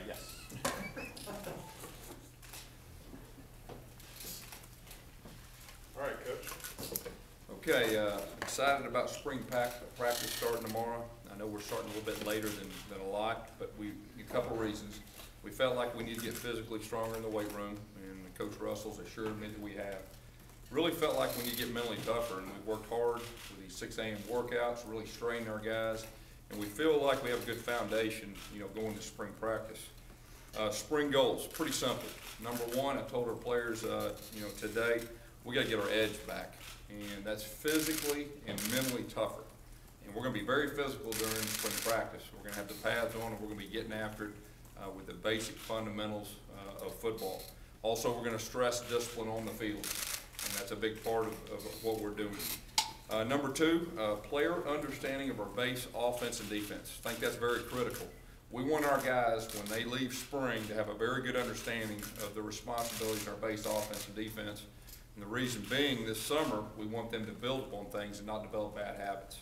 Yes. All right, Coach. Okay, excited about spring practice starting tomorrow. I know we're starting a little bit later than a lot, but a couple reasons. We felt like we need to get physically stronger in the weight room, and Coach Russell's assured me that we have. Really felt like we need to get mentally tougher, and we've worked hard with these 6 a.m. workouts, really strained our guys, and we feel like we have a good foundation, going to spring practice. Spring goals, pretty simple. Number one, I told our players, today, we got to get our edge back, and that's physically and mentally tougher. And we're going to be very physical during spring practice. We're going to have the pads on, and we're going to be getting after it with the basic fundamentals of football. Also, we're going to stress discipline on the field, and that's a big part of what we're doing. Number two, player understanding of our base offense and defense. I think that's very critical. We want our guys, when they leave spring, to have a very good understanding of the responsibilities of our base offense and defense. And the reason being, this summer, we want them to build upon things and not develop bad habits.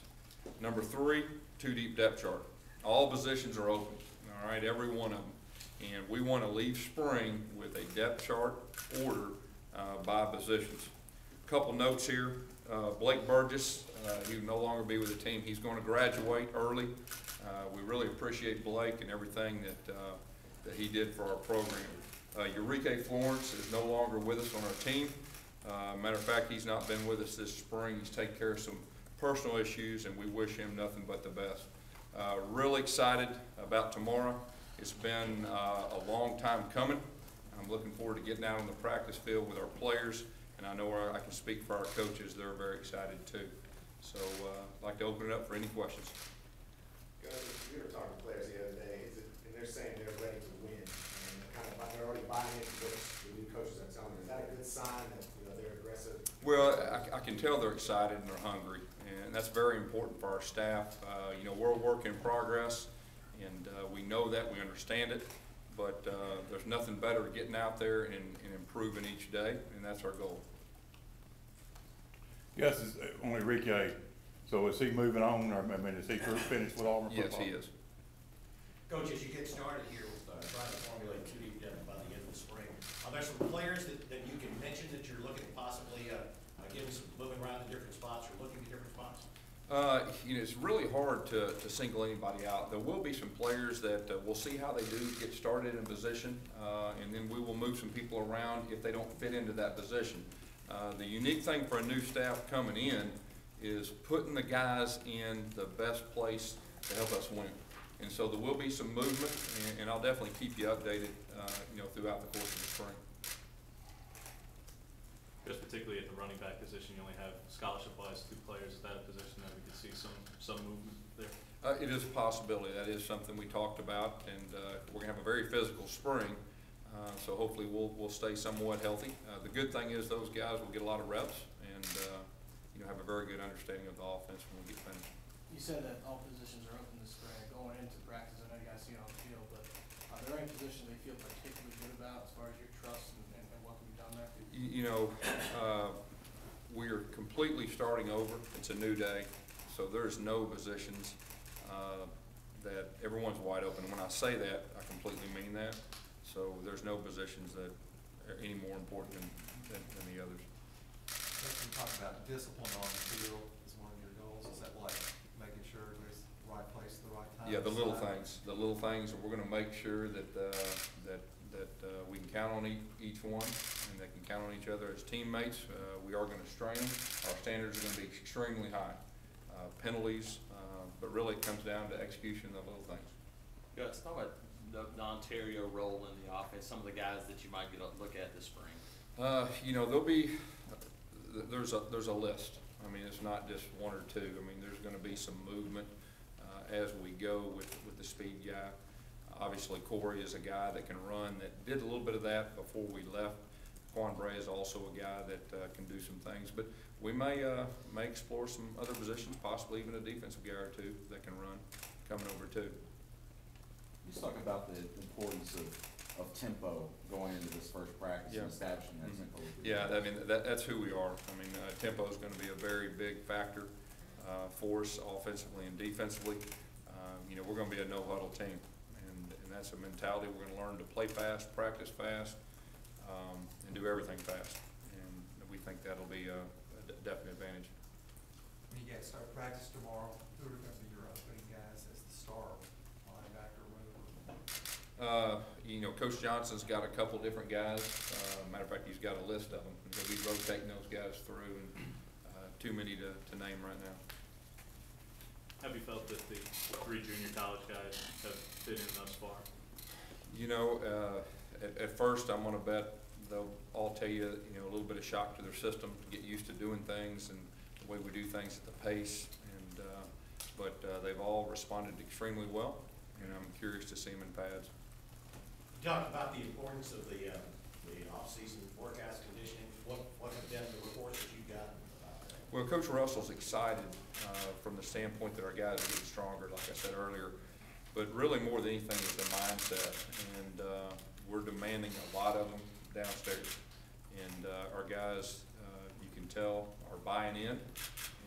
Number three, 2-deep depth chart. All positions are open, all right, every one of them. And we want to leave spring with a depth chart order by positions. A couple notes here. Blake Burgess, he will no longer be with the team. He's going to graduate early. We really appreciate Blake and everything that he did for our program. Eureka Florence is no longer with us on our team. Matter of fact, he's not been with us this spring. He's taken care of some personal issues, and we wish him nothing but the best. Really excited about tomorrow. It's been a long time coming. I'm looking forward to getting out on the practice field with our players, and I know I can speak for our coaches. They're very excited too. So I'd like to open it up for any questions. Gus, we were talking to players the other day, and they're saying they're ready to win, and they're already buying into what the new coaches are telling them. Is that a good sign that they're aggressive? Well, I can tell they're excited and they're hungry, and that's very important for our staff. We're a work in progress, and we know that, we understand it, but there's nothing better than getting out there and improving each day, and that's our goal. Yes, it's only Enrique. So is he moving on, or is he finished with Auburn football? Yes, he is. Coach, as you get started here with trying to formulate 2-deep depth by the end of the spring, are there some players that you can mention that you're looking at possibly getting some moving around in different spots or looking at different spots? It's really hard to single anybody out. There will be some players that we'll see how they do get started in position, and then we will move some people around if they don't fit into that position. The unique thing for a new staff coming in is putting the guys in the best place to help us win. And so there will be some movement, and I'll definitely keep you updated, throughout the course of the spring. Just particularly at the running back position, you only have scholarship-wise 2 players at that position, that we could see some movement there. It is a possibility. That is something we talked about, and we're gonna have a very physical spring, so hopefully we'll stay somewhat healthy. The good thing is those guys will get a lot of reps and have a very good understanding of the offense when we get finished. You said that all positions are open this spring. Going into practice, I know you guys see it on the field, but are there any positions that you feel particularly good about as far as your trust and what can be done there? We're completely starting over. It's a new day, so there's no positions that everyone's wide open. And when I say that, I completely mean that. So there's no positions that are any more important than the others. You talk about discipline on the field as one of your goals. Is that like making sure there's the right place at the right time? Yeah, the little things. The little things, and we're going to make sure that we can count on each one, and they can count on each other as teammates. We are going to strain them. Our standards are going to be extremely high. Penalties, but really it comes down to execution of little things. Gus, talk about the Ontario role in the offense. Some of the guys that you might look at this spring. There'll be. There's a list. I mean, it's not just 1 or 2. I mean, there's going to be some movement as we go with the speed guy. Obviously, Corey is a guy that can run, that did a little bit of that before we left. Quan Bray is also a guy that can do some things. But we may explore some other positions, possibly even a defensive guy or 2 that can run coming over too. You talk about the importance of tempo going into this first practice and establishing that tempo. Yeah, I mean, that's who we are. I mean, tempo is going to be a very big factor for us offensively and defensively. We're going to be a no-huddle team, and that's a mentality. We're gonna learn to play fast, practice fast, and do everything fast. And we think that'll be a definite advantage. When you guys start practice tomorrow, who are gonna be your opening guys as the star linebacker mover? You know, Coach Johnson's got a couple different guys. Matter of fact, he's got a list of them. He'll be rotating those guys through, and too many to name right now. Have you felt that the 3 junior college guys have fit in thus far? You know, at first, I'm gonna bet they'll all tell you, a little bit of shock to their system, to get used to doing things and the way we do things at the pace. And but they've all responded extremely well, and I'm curious to see them in pads. You talked about the importance of the off-season forecast conditioning. What have been the reports that you've gotten about that? Well, Coach Russell's excited from the standpoint that our guys are getting stronger, like I said earlier. But really, more than anything, is the mindset, and we're demanding a lot of them downstairs. And our guys, you can tell, are buying in.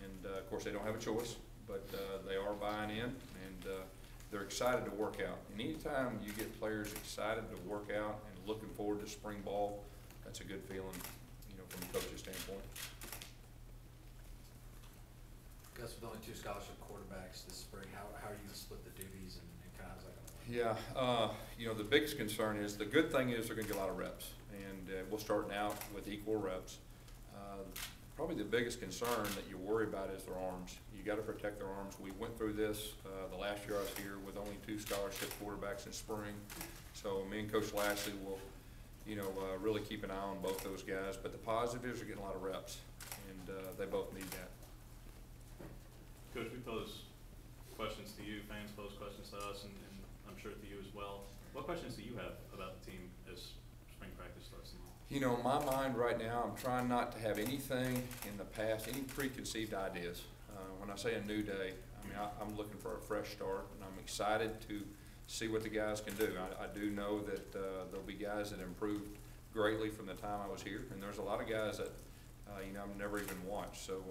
And of course, they don't have a choice, but they are buying in, and they're excited to work out. And anytime you get players excited to work out and looking forward to spring ball, that's a good feeling, from a coach's standpoint. Gus, with only 2 scholarship quarterbacks this spring, how are you going to split the duties and kind of how's that going to work? Yeah, the biggest concern is, the good thing is they're going to get a lot of reps, and we'll start out with equal reps. Probably the biggest concern that you worry about is their arms. You got to protect their arms. We went through this the last year I was here with only 2 scholarship quarterbacks in spring. So me and Coach Lashley will, really keep an eye on both those guys. But the positives are getting a lot of reps, and they both need that. Coach, we pose questions to you, fans pose questions to us, and I'm sure to you as well. What questions do you have about the team as spring practice starts tomorrow? In my mind right now, I'm trying not to have anything in the past, any preconceived ideas. When I say a new day, I'm looking for a fresh start, and I'm excited to see what the guys can do. I do know that there'll be guys that improved greatly from the time I was here, and there's a lot of guys that I've never even watched. So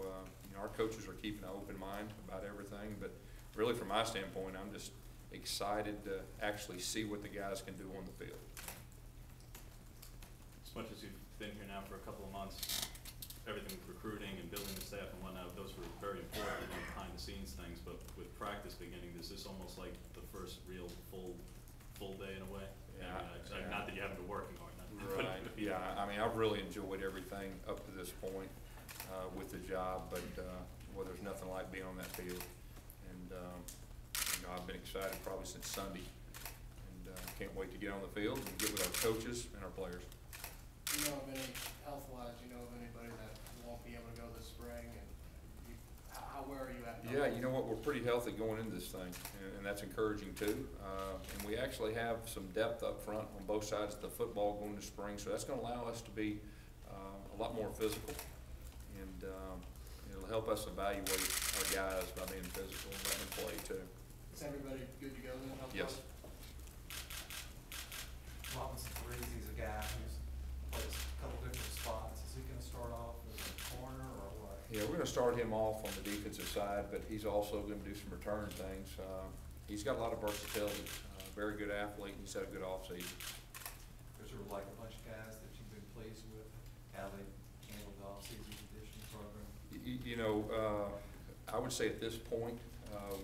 our coaches are keeping an open mind about everything, but really from my standpoint, I'm just excited to actually see what the guys can do on the field. As much as you've been here now for a couple of months, everything with recruiting and building the staff and whatnot, those were very important, behind the scenes things, but with practice beginning, is this almost like the first real full day in a way? Yeah. Not that you haven't been working hard. Right, yeah, I've really enjoyed everything up to this point with the job, but there's nothing like being on that field. And I've been excited probably since Sunday, and can't wait to get on the field and get with our coaches and our players. Do you know of any, health-wise, of anybody that won't be able to go this spring, and where are you at? Yeah, you know what, we're pretty healthy going into this thing, and that's encouraging too. And we actually have some depth up front on both sides of the football going to spring, so that's going to allow us to be a lot more physical, and it'll help us evaluate our guys by being physical and letting them play too. Is everybody good to go then? Yes. Robinson Reeves, he's a guy who's plays a couple different spots. Is he gonna start off as a corner or what? Yeah, we're gonna start him off on the defensive side, but he's also gonna do some return things. He's got a lot of versatility, very good athlete, and he's had a good offseason. Is there like a bunch of guys that you've been pleased with, how they handled the offseason conditioning program? I would say at this point,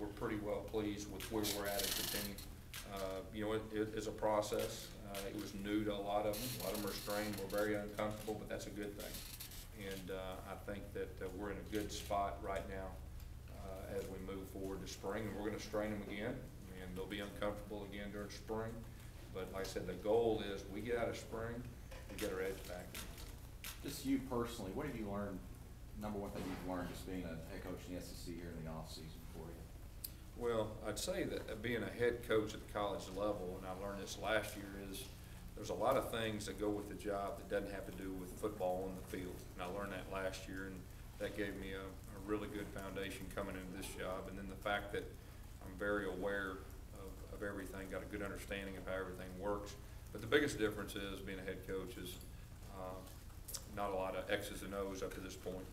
we're pretty well pleased with where we're at the team. It is a process. It was new to a lot of them. A lot of them are strained. We're very uncomfortable, but that's a good thing. And I think that we're in a good spot right now as we move forward to spring. And we're going to strain them again, and they'll be uncomfortable again during spring. But like I said, the goal is we get out of spring, we get our edge back. Just you personally, what have you learned, number one thing you've learned just being a head coach in the SEC here in the offseason for you? Well, I'd say that being a head coach at the college level, and I learned this last year, is there's a lot of things that go with the job that doesn't have to do with football on the field. And I learned that last year, and that gave me a really good foundation coming into this job. And then the fact that I'm very aware of everything, got a good understanding of how everything works. But the biggest difference is being a head coach is not a lot of X's and O's up to this point.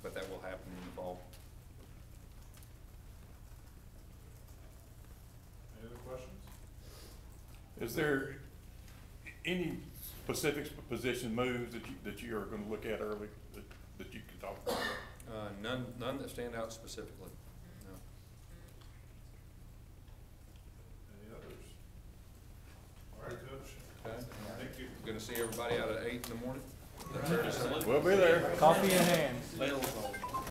But that will happen in the fall. Is there any specific position moves that you are gonna look at early, that you can talk about? None that stand out specifically, no. Any others? All right, Coach. Okay? Thank you. Gonna see everybody out at 8 in the morning? We'll be there. Coffee in hand. Available.